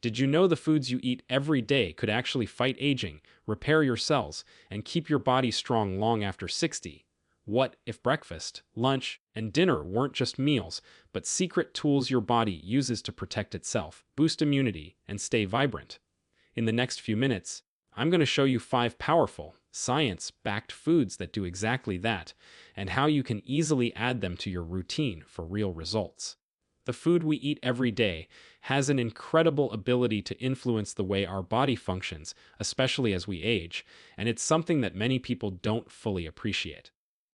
Did you know the foods you eat every day could actually fight aging, repair your cells, and keep your body strong long after 60? What if breakfast, lunch, and dinner weren't just meals, but secret tools your body uses to protect itself, boost immunity, and stay vibrant? In the next few minutes, I'm going to show you 5 powerful, science-backed foods that do exactly that, and how you can easily add them to your routine for real results. The food we eat every day has an incredible ability to influence the way our body functions, especially as we age, and it's something that many people don't fully appreciate.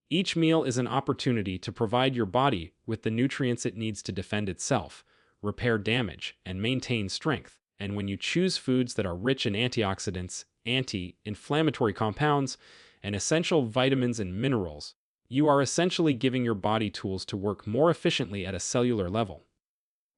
Each meal is an opportunity to provide your body with the nutrients it needs to defend itself, repair damage, and maintain strength. And when you choose foods that are rich in antioxidants, anti-inflammatory compounds, and essential vitamins and minerals, you are essentially giving your body tools to work more efficiently at a cellular level.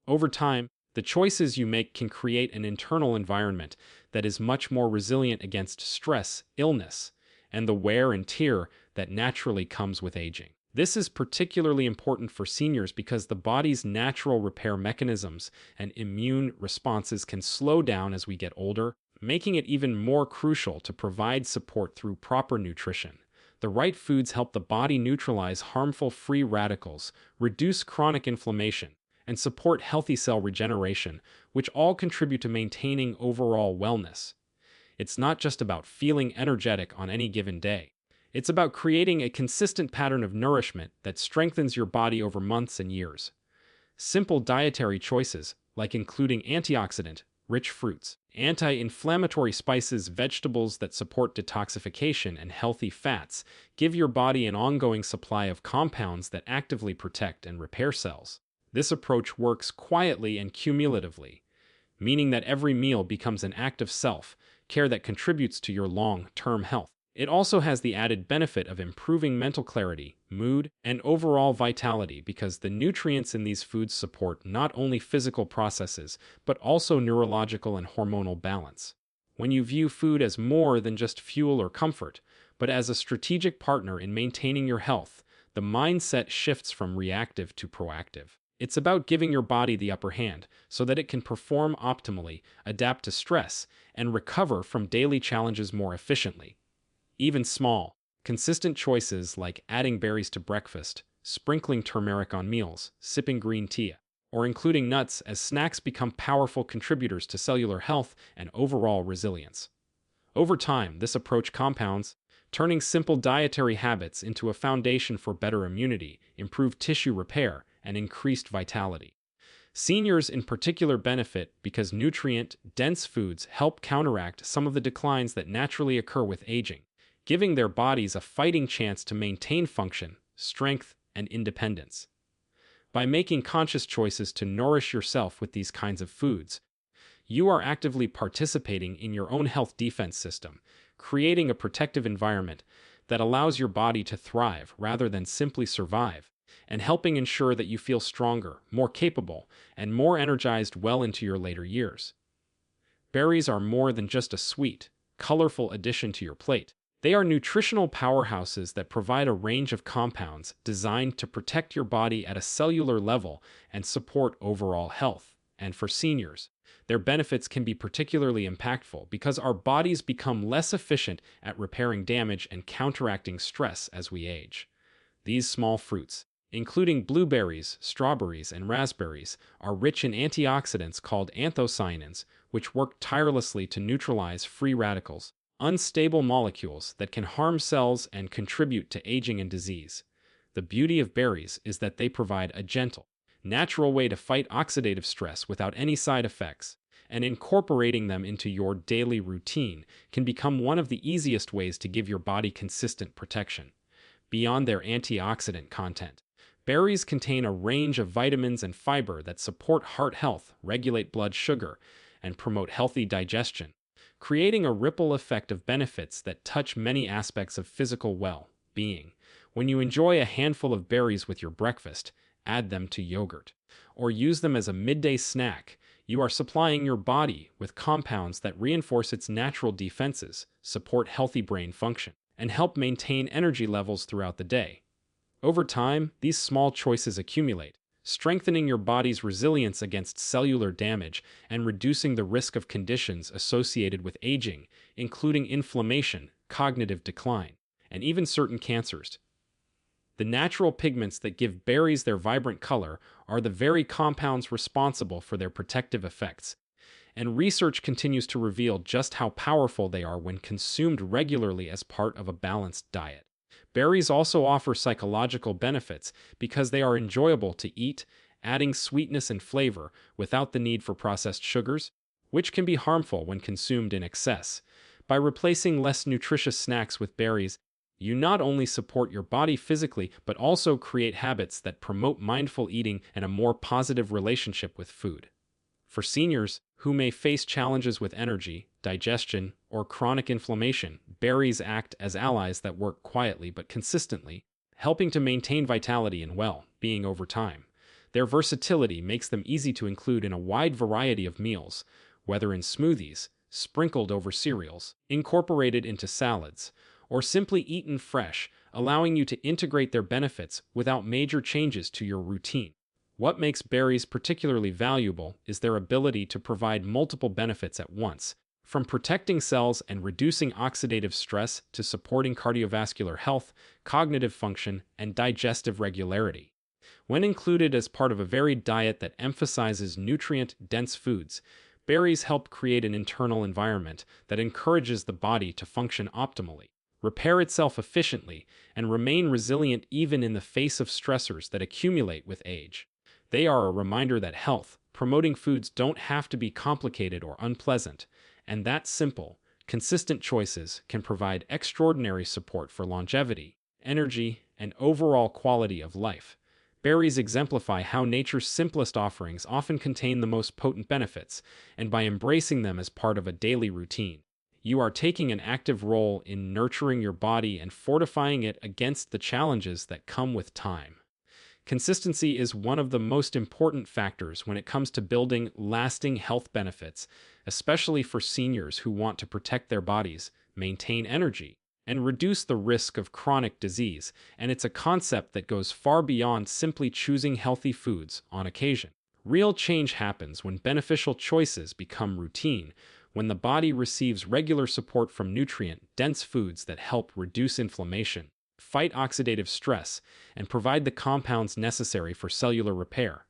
Over time, the choices you make can create an internal environment that is much more resilient against stress, illness, and the wear and tear that naturally comes with aging. This is particularly important for seniors because the body's natural repair mechanisms and immune responses can slow down as we get older, making it even more crucial to provide support through proper nutrition. The right foods help the body neutralize harmful free radicals, reduce chronic inflammation, and support healthy cell regeneration, which all contribute to maintaining overall wellness. It's not just about feeling energetic on any given day. It's about creating a consistent pattern of nourishment that strengthens your body over months and years. Simple dietary choices, like including antioxidant-rich fruits, anti-inflammatory spices, vegetables that support detoxification, and healthy fats, give your body an ongoing supply of compounds that actively protect and repair cells. This approach works quietly and cumulatively, meaning that every meal becomes an act of self-care that contributes to your long-term health. It also has the added benefit of improving mental clarity, mood, and overall vitality because the nutrients in these foods support not only physical processes, but also neurological and hormonal balance. When you view food as more than just fuel or comfort, but as a strategic partner in maintaining your health, the mindset shifts from reactive to proactive. It's about giving your body the upper hand so that it can perform optimally, adapt to stress, and recover from daily challenges more efficiently. Even small, consistent choices like adding berries to breakfast, sprinkling turmeric on meals, sipping green tea, or including nuts as snacks become powerful contributors to cellular health and overall resilience. Over time, this approach compounds, turning simple dietary habits into a foundation for better immunity, improved tissue repair, and increased vitality. Seniors in particular benefit because nutrient-dense foods help counteract some of the declines that naturally occur with aging, giving their bodies a fighting chance to maintain function, strength, and independence. By making conscious choices to nourish yourself with these kinds of foods, you are actively participating in your own health defense system, creating a protective environment that allows your body to thrive rather than simply survive, and helping ensure that you feel stronger, more capable, and more energized well into your later years. Berries are more than just a sweet, colorful addition to your plate. They are nutritional powerhouses that provide a range of compounds designed to protect your body at a cellular level and support overall health. And for seniors, their benefits can be particularly impactful because our bodies become less efficient at repairing damage and counteracting stress as we age. These small fruits, including blueberries, strawberries, and raspberries, are rich in antioxidants called anthocyanins, which work tirelessly to neutralize free radicals, unstable molecules that can harm cells and contribute to aging and disease. The beauty of berries is that they provide a gentle, natural way to fight oxidative stress without any side effects, and incorporating them into your daily routine can become one of the easiest ways to give your body consistent protection. Beyond their antioxidant content, berries contain a range of vitamins and fiber that support heart health, regulate blood sugar, and promote healthy digestion, creating a ripple effect of benefits that touch many aspects of physical well-being. When you enjoy a handful of berries with your breakfast, add them to yogurt, or use them as a midday snack, you are supplying your body with compounds that reinforce its natural defenses, support healthy brain function, and help maintain energy levels throughout the day. Over time, these small choices accumulate, strengthening your body's resilience against cellular damage and reducing the risk of conditions associated with aging, including inflammation, cognitive decline, and even certain cancers. The natural pigments that give berries their vibrant color are the very compounds responsible for their protective effects, and research continues to reveal just how powerful they are when consumed regularly as part of a balanced diet. Berries also offer psychological benefits because they are enjoyable to eat, adding sweetness and flavor without the need for processed sugars, which can be harmful when consumed in excess. By replacing less nutritious snacks with berries, you not only support your body physically, but also create habits that promote mindful eating and a more positive relationship with food. For seniors who may face challenges with energy, digestion, or chronic inflammation, berries act as allies that work quietly but consistently, helping to maintain vitality and well-being over time. Their versatility makes them easy to include in a wide variety of meals, whether in smoothies, sprinkled over cereals, incorporated into salads, or simply eaten fresh, allowing you to integrate their benefits without major changes to your routine. What makes berries particularly valuable is their ability to provide multiple benefits at once, from protecting cells and reducing oxidative stress to supporting cardiovascular health, cognitive function, and digestive regularity. When included as part of a varied diet that emphasizes nutrient-dense foods, berries help create an internal environment that encourages the body to function optimally, repair itself efficiently, and remain resilient even in the face of stressors that accumulate with age. They are a reminder that health-promoting foods don't have to be complicated or unpleasant, and that simple, consistent choices can provide extraordinary support for longevity, energy, and overall quality of life. Berries exemplify how nature's simplest offerings often contain the most potent benefits, and by embracing them as part of a daily routine, you are taking an active role in nurturing your body and fortifying it against the challenges that come with time. Consistency is one of the most important factors when it comes to building lasting health benefits, especially for seniors who want to protect their bodies, maintain energy, and reduce the risk of chronic disease, and it's a concept that goes far beyond simply choosing healthy foods on occasion. Real change happens when beneficial choices become routine, when the body receives regular support from nutrient-dense foods that help reduce inflammation, fight oxidative stress, and provide the compounds necessary for cellular repair.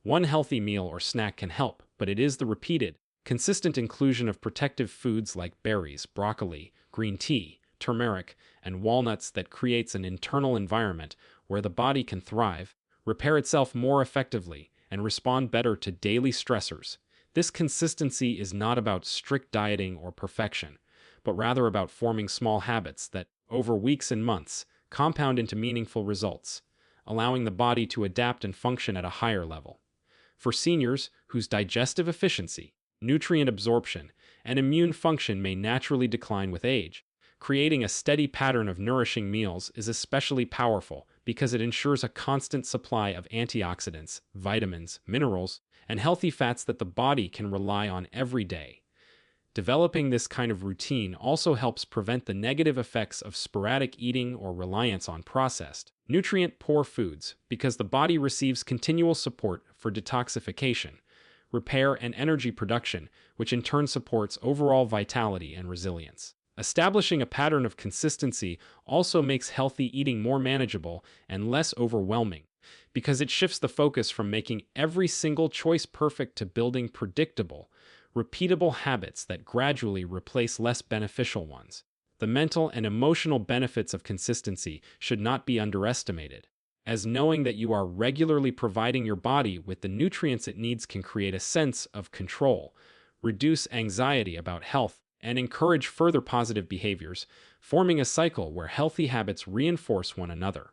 One healthy meal or snack can help, but it is the repeated, consistent inclusion of protective foods like berries, broccoli, green tea, turmeric, and walnuts that creates an internal environment where the body can thrive, repair itself more effectively, and respond better to daily stressors. This consistency is not about strict dieting or perfection, but rather about forming small habits that, over weeks and months, compound into meaningful results, allowing the body to adapt and function at a higher level. For seniors whose digestive efficiency, nutrient absorption, and immune function may naturally decline with age, creating a steady pattern of nourishing meals is especially powerful because it ensures a constant supply of antioxidants, vitamins, minerals, and healthy fats that the body can rely on every day. Developing this kind of routine also helps prevent the negative effects of sporadic eating or reliance on processed, nutrient-poor foods because the body receives continual support for detoxification, repair, and energy production, which in turn supports overall vitality and resilience. Establishing a pattern of consistency also makes healthy eating more manageable and less overwhelming, because it shifts the focus from making every single choice perfect to building predictable, repeatable habits that gradually replace less beneficial ones. The mental and emotional benefits of consistency should not be underestimated, as knowing that you are regularly providing your body with the nutrients it needs can create a sense of control, reduce anxiety about health, and encourage further positive behaviors, forming a cycle where healthy habits reinforce one another.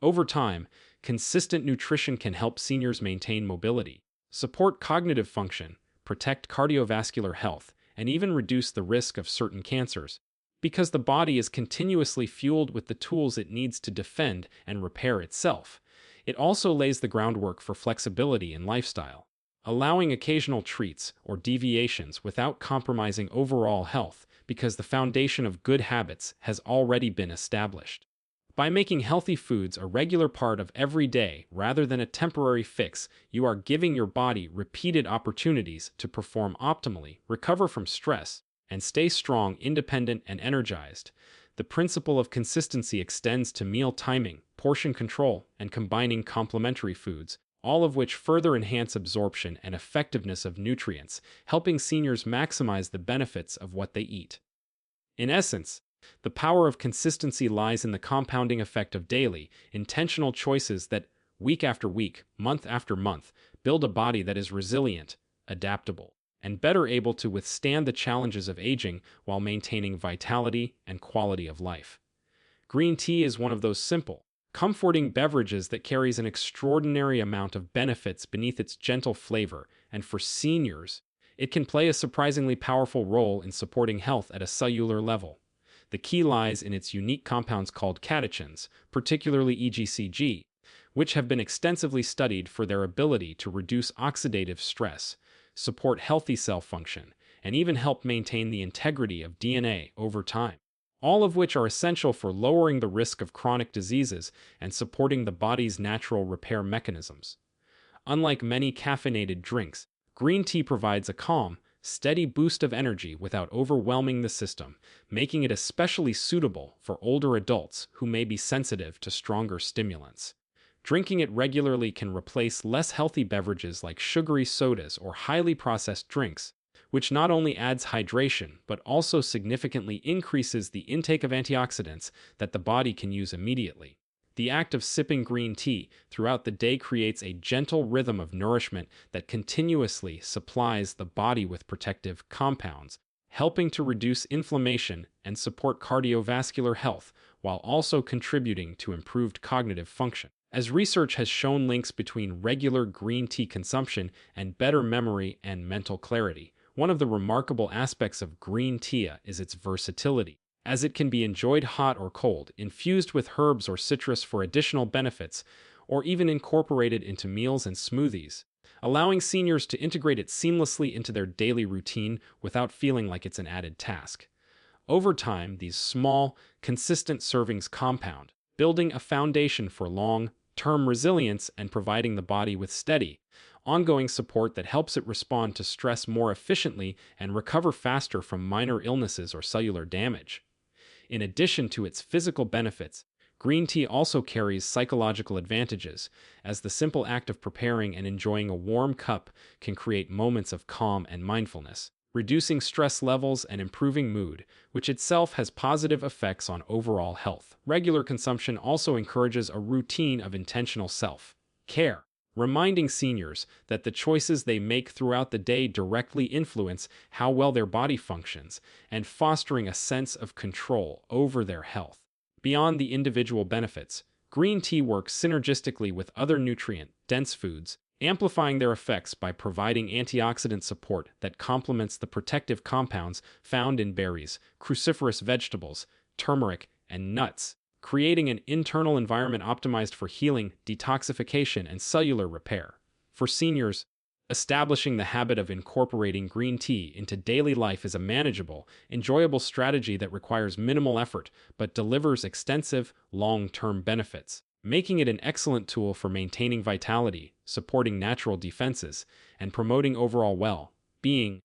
Over time, consistent nutrition can help seniors maintain mobility, support cognitive function, protect cardiovascular health, and even reduce the risk of certain cancers, because the body is continuously fueled with the tools it needs to defend and repair itself. It also lays the groundwork for flexibility in lifestyle, allowing occasional treats or deviations without compromising overall health because the foundation of good habits has already been established. By making healthy foods a regular part of every day rather than a temporary fix, you are giving your body repeated opportunities to perform optimally, recover from stress, and stay strong, independent, and energized. The principle of consistency extends to meal timing, portion control, and combining complementary foods, all of which further enhance absorption and effectiveness of nutrients, helping seniors maximize the benefits of what they eat. In essence, the power of consistency lies in the compounding effect of daily, intentional choices that, week after week, month after month, build a body that is resilient, adaptable, and better able to withstand the challenges of aging while maintaining vitality and quality of life. Green tea is one of those simple, comforting beverages that carries an extraordinary amount of benefits beneath its gentle flavor, and for seniors, it can play a surprisingly powerful role in supporting health at a cellular level. The key lies in its unique compounds called catechins, particularly EGCG, which have been extensively studied for their ability to reduce oxidative stress, support healthy cell function, and even help maintain the integrity of DNA over time, all of which are essential for lowering the risk of chronic diseases and supporting the body's natural repair mechanisms. Unlike many caffeinated drinks, green tea provides a calm, steady boost of energy without overwhelming the system, making it especially suitable for older adults who may be sensitive to stronger stimulants. Drinking it regularly can replace less healthy beverages like sugary sodas or highly processed drinks, which not only adds hydration but also significantly increases the intake of antioxidants that the body can use immediately. The act of sipping green tea throughout the day creates a gentle rhythm of nourishment that continuously supplies the body with protective compounds, helping to reduce inflammation and support cardiovascular health while also contributing to improved cognitive function. As research has shown links between regular green tea consumption and better memory and mental clarity, one of the remarkable aspects of green tea is its versatility, as it can be enjoyed hot or cold, infused with herbs or citrus for additional benefits, or even incorporated into meals and smoothies, allowing seniors to integrate it seamlessly into their daily routine without feeling like it's an added task. Over time, these small, consistent servings compound, building a foundation for long-term resilience and providing the body with steady, ongoing support that helps it respond to stress more efficiently and recover faster from minor illnesses or cellular damage. In addition to its physical benefits, green tea also carries psychological advantages, as the simple act of preparing and enjoying a warm cup can create moments of calm and mindfulness, reducing stress levels and improving mood, which itself has positive effects on overall health. Regular consumption also encourages a routine of intentional self-care, reminding seniors that the choices they make throughout the day directly influence how well their body functions and fostering a sense of control over their health. Beyond the individual benefits, green tea works synergistically with other nutrient-dense foods, amplifying their effects by providing antioxidant support that complements the protective compounds found in berries, cruciferous vegetables, turmeric, and nuts, creating an internal environment optimized for healing, detoxification, and cellular repair. For seniors, establishing the habit of incorporating green tea into daily life is a manageable, enjoyable strategy that requires minimal effort but delivers extensive, long-term benefits, making it an excellent tool for maintaining vitality, supporting natural defenses, and promoting overall well-being,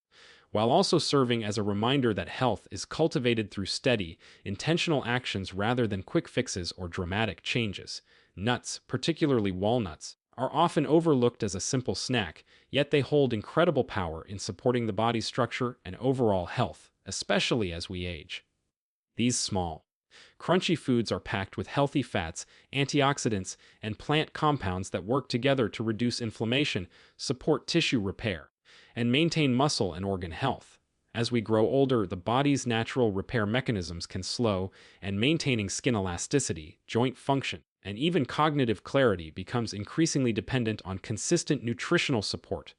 while also serving as a reminder that health is cultivated through steady, intentional actions rather than quick fixes or dramatic changes. Nuts, particularly walnuts, are often overlooked as a simple snack, yet they hold incredible power in supporting the body's structure and overall health, especially as we age. These small, crunchy foods are packed with healthy fats, antioxidants, and plant compounds that work together to reduce inflammation, support tissue repair, and maintain muscle and organ health. As we grow older, the body's natural repair mechanisms can slow, and maintaining skin elasticity, joint function, and even cognitive clarity becomes increasingly dependent on consistent nutritional support.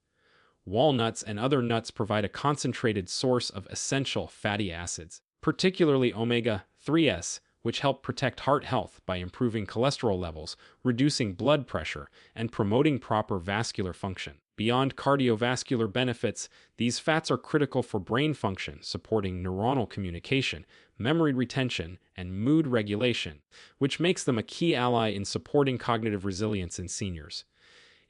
Walnuts and other nuts provide a concentrated source of essential fatty acids, particularly omega-3s, which help protect heart health by improving cholesterol levels, reducing blood pressure, and promoting proper vascular function. Beyond cardiovascular benefits, these fats are critical for brain function, supporting neuronal communication, memory retention, and mood regulation, which makes them a key ally in supporting cognitive resilience in seniors.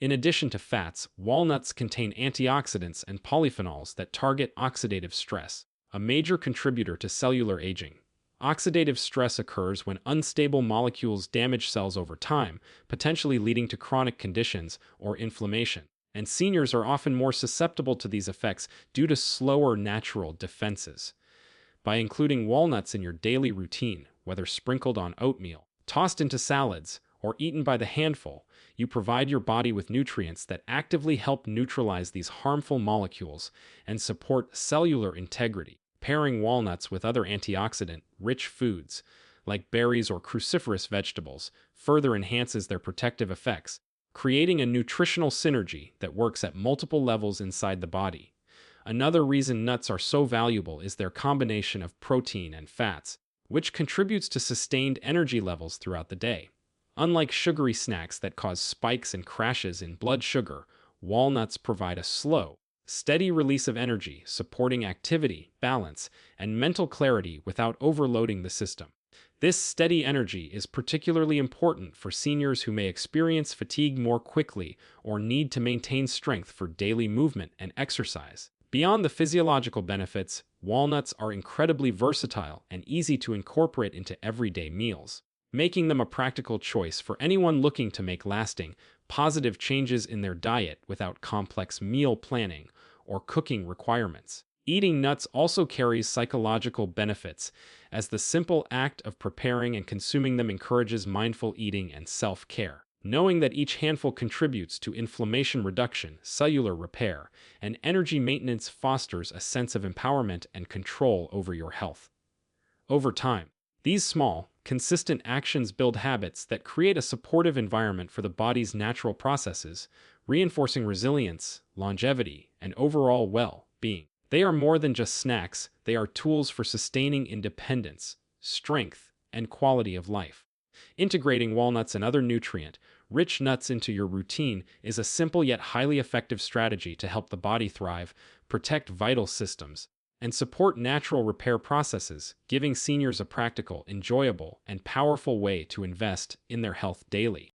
In addition to fats, walnuts contain antioxidants and polyphenols that target oxidative stress, a major contributor to cellular aging. Oxidative stress occurs when unstable molecules damage cells over time, potentially leading to chronic conditions or inflammation. And seniors are often more susceptible to these effects due to slower natural defenses. By including walnuts in your daily routine, whether sprinkled on oatmeal, tossed into salads, or eaten by the handful, you provide your body with nutrients that actively help neutralize these harmful molecules and support cellular integrity. Pairing walnuts with other antioxidant-rich foods, like berries or cruciferous vegetables, further enhances their protective effects, creating a nutritional synergy that works at multiple levels inside the body. Another reason nuts are so valuable is their combination of protein and fats, which contributes to sustained energy levels throughout the day. Unlike sugary snacks that cause spikes and crashes in blood sugar, walnuts provide a slow, steady release of energy, supporting activity, balance, and mental clarity without overloading the system. This steady energy is particularly important for seniors who may experience fatigue more quickly or need to maintain strength for daily movement and exercise. Beyond the physiological benefits, walnuts are incredibly versatile and easy to incorporate into everyday meals, making them a practical choice for anyone looking to make lasting, positive changes in their diet without complex meal planning or cooking requirements. Eating nuts also carries psychological benefits, as the simple act of preparing and consuming them encourages mindful eating and self-care. Knowing that each handful contributes to inflammation reduction, cellular repair, and energy maintenance fosters a sense of empowerment and control over your health. Over time, these small, consistent actions build habits that create a supportive environment for the body's natural processes, reinforcing resilience, longevity, and overall well-being. They are more than just snacks, they are tools for sustaining independence, strength, and quality of life. Integrating walnuts and other nutrient-rich nuts into your routine is a simple yet highly effective strategy to help the body thrive, protect vital systems, and support natural repair processes, giving seniors a practical, enjoyable, and powerful way to invest in their health daily.